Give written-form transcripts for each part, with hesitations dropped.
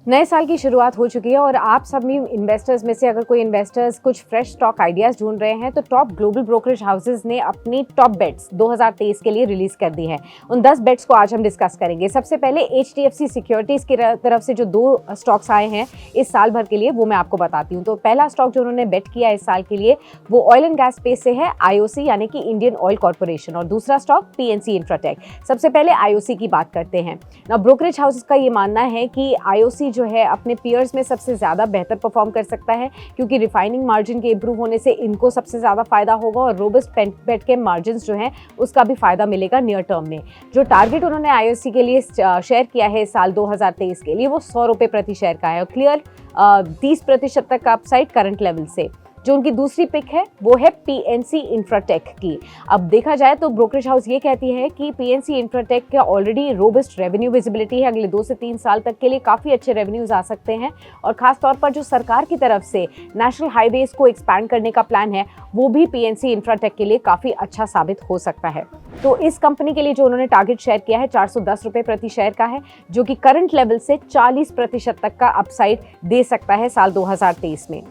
नए साल की शुरुआत हो चुकी है और आप सभी इन्वेस्टर्स में से अगर कोई इन्वेस्टर्स कुछ फ्रेश स्टॉक आइडियाज ढूंढ रहे हैं तो टॉप ग्लोबल ब्रोकरेज हाउसेज ने अपनी टॉप बेट्स 2023 के लिए रिलीज कर दी है। उन 10 बेट्स को आज हम डिस्कस करेंगे। सबसे पहले HDFC सिक्योरिटीज की तरफ से जो 2 स्टॉक्स आए हैं इस साल भर के लिए वो मैं आपको बताती हूँ। तो पहला स्टॉक जो उन्होंने बेट किया इस साल के लिए वो ऑयल एंड गैस स्पेस से है, IOC यानी कि इंडियन ऑयल कॉर्पोरेशन, और दूसरा स्टॉक PNC इंफ्राटेक। सबसे पहले IOC की बात करते हैं। ना ब्रोकरेज हाउसेज का ये मानना है कि IOC जो है अपने पीयर्स में सबसे ज़्यादा बेहतर परफॉर्म कर सकता है क्योंकि रिफाइनिंग मार्जिन के इंप्रूव होने से इनको सबसे ज़्यादा फायदा होगा और रोबस्ट पेट्रोकेम मार्जिन जो है उसका भी फायदा मिलेगा नियर टर्म में। जो टारगेट उन्होंने IOC के लिए शेयर किया है साल 2023 के लिए वो 100 रुपये प्रति शेयर का है और क्लियर 30% तक का अपसाइड करंट लेवल से। जो उनकी दूसरी पिक है वो है PNC इंफ्राटेक की। अब देखा जाए तो ब्रोकरेज हाउस ये कहती है कि PNC इंफ्राटेक का ऑलरेडी रोबस्ट रेवेन्यू विजिबिलिटी है, अगले 2 से 3 साल तक के लिए काफ़ी अच्छे रेवेन्यूज आ सकते हैं और खासतौर पर जो सरकार की तरफ से नेशनल हाईवेज को एक्सपैंड करने का प्लान है वो भी PNC इंफ्राटेक के लिए काफ़ी अच्छा साबित हो सकता है। तो इस कंपनी के लिए जो उन्होंने टारगेट शेयर किया है 410 रुपये प्रति शेयर का है, जो कि करंट लेवल से 40% तक का अपसाइड दे सकता है साल 2023 में।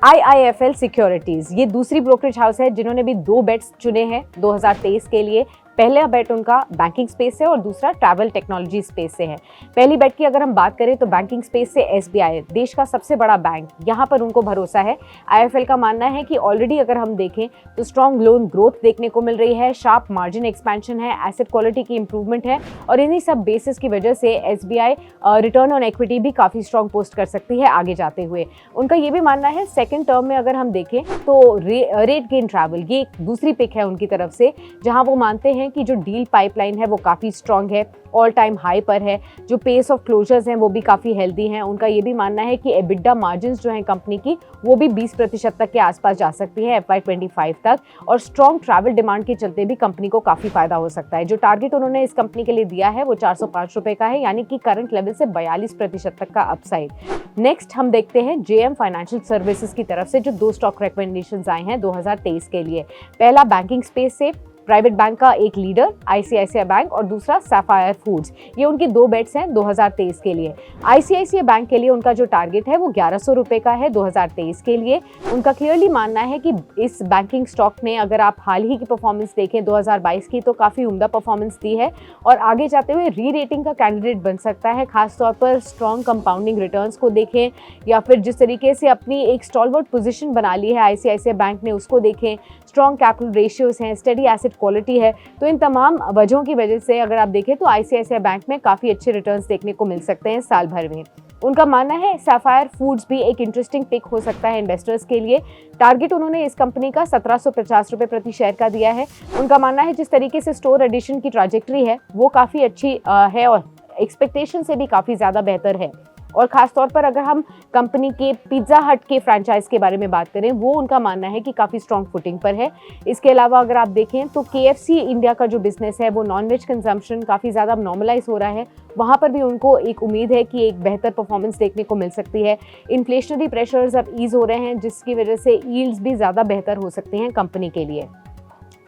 IIFL सिक्योरिटीज ये दूसरी ब्रोकरेज हाउस है जिन्होंने भी 2 बेट्स चुने हैं 2023 के लिए। पहला बेट उनका बैंकिंग स्पेस से और दूसरा ट्रैवल टेक्नोलॉजी स्पेस से है। पहली बेट की अगर हम बात करें तो बैंकिंग स्पेस से SBI, देश का सबसे बड़ा बैंक, यहाँ पर उनको भरोसा है। IIFL का मानना है कि ऑलरेडी अगर हम देखें तो स्ट्रॉन्ग लोन ग्रोथ देखने को मिल रही है, शार्प मार्जिन एक्सपेंशन है, एसेट क्वालिटी की इंप्रूवमेंट है और इन्हीं सब बेसिस की वजह से SBI रिटर्न ऑन इक्विटी भी काफ़ी स्ट्रॉन्ग पोस्ट कर सकती है आगे जाते हुए। उनका ये भी मानना है सेकेंड टर्म में अगर हम देखें तो रेट गेन ट्रैवल ये एक दूसरी पिक है उनकी तरफ से, जहाँ वो मानते हैं कि जो डील पाइपलाइन है वो काफ़ी स्ट्रांग है, ऑल टाइम हाई पर है, जो पेस ऑफ क्लोजर्स हैं वो भी काफ़ी हेल्दी हैं। उनका ये भी मानना है कि एबिडा मार्जिन्स जो हैं कंपनी की वो भी 20% तक के आसपास जा सकती है FY25 तक और स्ट्रॉन्ग ट्रैवल डिमांड के चलते भी कंपनी को काफ़ी फायदा हो सकता है। जो टारगेट उन्होंने इस कंपनी के लिए दिया है वो 405 रुपये का है, यानी कि करंट लेवल से 42% तक का अपसाइड। नेक्स्ट हम देखते हैं JM फाइनेंशियल सर्विसेज की तरफ से जो 2 स्टॉक रिकमेंडेशंस आए हैं 2023 के लिए। पहला बैंकिंग स्पेस से प्राइवेट बैंक का एक लीडर ICICI बैंक और दूसरा सैफायर फूड्स, ये उनकी 2 बेट्स हैं 2023 के लिए। ICICI बैंक के लिए उनका जो टारगेट है वो 1100 रुपये का है 2023 के लिए। उनका क्लियरली मानना है कि इस बैंकिंग स्टॉक ने अगर आप हाल ही की परफॉर्मेंस देखें 2022 की तो काफ़ी उम्दा परफॉर्मेंस दी है और आगे जाते हुए री रेटिंग का कैंडिडेट बन सकता है, खासतौर पर स्ट्रॉन्ग कंपाउंडिंग रिटर्न्स को देखें या फिर जिस तरीके से अपनी एक स्टॉलवर्ट पोजीशन बना ली है ICICI बैंक ने उसको देखें, स्ट्रॉन्ग कैपिटल रेशियोज हैं, स्टडी एसेट क्वालिटी है। तो इन तमाम वजहों की वजह से अगर आप देखें तो ICICI बैंक में काफ़ी अच्छे रिटर्न्स देखने को मिल सकते हैं साल भर में। उनका मानना है सैफायर फूड्स भी एक इंटरेस्टिंग पिक हो सकता है इन्वेस्टर्स के लिए। टारगेट उन्होंने इस कंपनी का 1750 रुपये प्रति शेयर का दिया है। उनका मानना है जिस तरीके से स्टोर एडिशन की ट्रैजेक्टरी है वो काफ़ी अच्छी है और एक्सपेक्टेशन से भी काफ़ी ज़्यादा बेहतर है और खासतौर पर अगर हम कंपनी के पिज़्ज़ा हट के फ्रेंचाइज के बारे में बात करें वो उनका मानना है कि काफ़ी स्ट्रॉन्ग फुटिंग पर है। इसके अलावा अगर आप देखें तो KFC इंडिया का जो बिजनेस है वो नॉनवेज कंजम्पशन काफ़ी ज़्यादा नॉर्मलाइज हो रहा है, वहाँ पर भी उनको एक उम्मीद है कि एक बेहतर परफॉर्मेंस देखने को मिल सकती है। इन्फ्लेशनरी प्रेशर्स अब ईज हो रहे हैं जिसकी वजह से यील्ड्स भी ज़्यादा बेहतर हो सकती हैं कंपनी के लिए।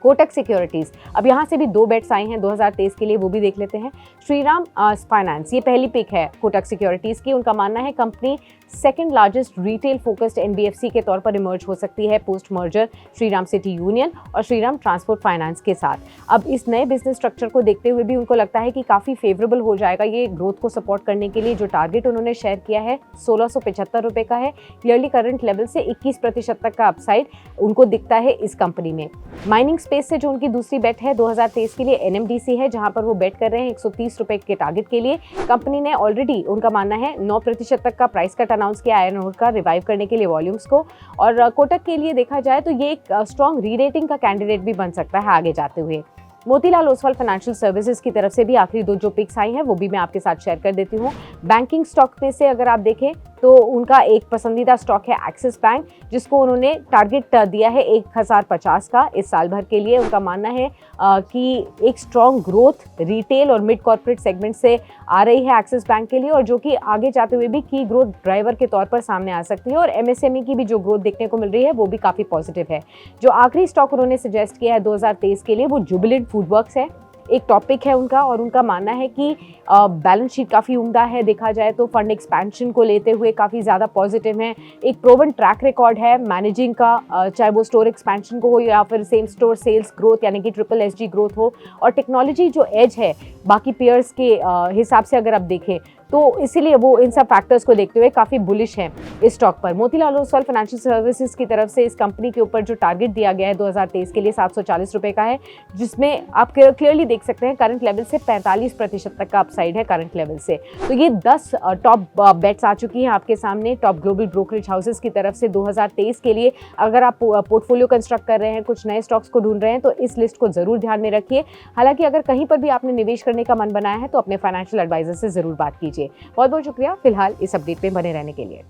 कोटक सिक्योरिटीज, अब यहाँ से भी 2 बेट्स आई हैं 2023 के लिए, वो भी देख लेते हैं। श्रीराम फाइनेंस ये पहली पिक है कोटक सिक्योरिटीज की। उनका मानना है company second largest retail focused NBFC के तौर पर इमर्ज हो सकती है post merger Shriram city union और श्रीराम ट्रांसपोर्ट फाइनेंस के साथ। अब इस नए बिजनेस स्ट्रक्चर को देखते हुए भी उनको लगता है कि काफ़ी फेवरेबल हो जाएगा ये ग्रोथ को सपोर्ट करने के लिए। जो टारगेट उन्होंने शेयर किया है 1675 रुपये का है, क्लियरली करंट लेवल से 21% तक का अपसाइड उनको दिखता है इस कंपनी में। माइनिंग स्पेस से जो उनकी दूसरी बेट है 2023 के लिए NMDC है, जहां पर वो बेट कर रहे हैं 130 रुपये के टारगेट के लिए। कंपनी ने ऑलरेडी उनका मानना है 9% तक का प्राइस कट अनाउंस किया आयरन ओर का रिवाइव करने के लिए वॉल्यूम्स को। और कोटक के लिए देखा जाए तो ये एक स्ट्रॉन्ग री रेटिंग का कैंडिडेट भी बन सकता है आगे जाते हुए। मोतीलाल ओसवाल फाइनेंशियल सर्विसेज की तरफ से भी आखिरी 2 जो पिक्स आई हैं वो भी मैं आपके साथ शेयर कर देती हूँ। बैंकिंग स्टॉक में से अगर आप देखें तो उनका एक पसंदीदा स्टॉक है एक्सिस बैंक, जिसको उन्होंने टारगेट दिया है 1050 का इस साल भर के लिए। उनका मानना है कि एक स्ट्रॉन्ग ग्रोथ रिटेल और मिड कॉर्पोरेट सेगमेंट से आ रही है एक्सिस बैंक के लिए और जो कि आगे जाते हुए भी की ग्रोथ ड्राइवर के तौर पर सामने आ सकती है और MSME की भी जो ग्रोथ देखने को मिल रही है वो भी काफ़ी पॉजिटिव है। जो आखिरी स्टॉक उन्होंने सजेस्ट किया है 2023 के लिए वो जुबिलेंट फूडवर्क्स है। एक टॉपिक है उनका, और उनका मानना है कि बैलेंस शीट काफ़ी उम्दा है, देखा जाए तो फंड एक्सपेंशन को लेते हुए काफ़ी ज़्यादा पॉजिटिव है, एक प्रोवन ट्रैक रिकॉर्ड है मैनेजिंग का, चाहे वो स्टोर एक्सपेंशन को हो या फिर सेम स्टोर सेल्स ग्रोथ यानी कि SSSG ग्रोथ हो, और टेक्नोलॉजी जो एज है बाकी पेयर्स के हिसाब से अगर आप देखें तो इसीलिए वो इन सब फैक्टर्स को देखते हुए काफ़ी बुलिश है इस स्टॉक पर। मोतीलाल ओसवाल फाइनेंशियल सर्विसेज की तरफ से इस कंपनी के ऊपर जो टारगेट दिया गया है 2023 के लिए 740 रुपये का है, जिसमें आप क्लियरली देख सकते हैं करंट लेवल से 45% तक का अपसाइड है करंट लेवल से। तो ये 10 टॉप बेट्स आ चुकी हैं आपके सामने टॉप ग्लोबल ब्रोकरेज हाउसेज की तरफ से 2023 के लिए। अगर आप पोर्टफोलियो कंस्ट्रक्ट कर रहे हैं, कुछ नए स्टॉक्स को ढूंढ रहे हैं, तो इस लिस्ट को जरूर ध्यान में रखिए। हालांकि अगर कहीं पर भी आपने निवेश करने का मन बनाया है तो अपने फाइनेंशियल एडवाइजर से जरूर बात कीजिए। बहुत बहुत शुक्रिया फिलहाल इस अपडेट में बने रहने के लिए।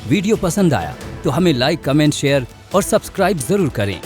वीडियो पसंद आया तो हमें लाइक, कमेंट, शेयर और सब्सक्राइब जरूर करें।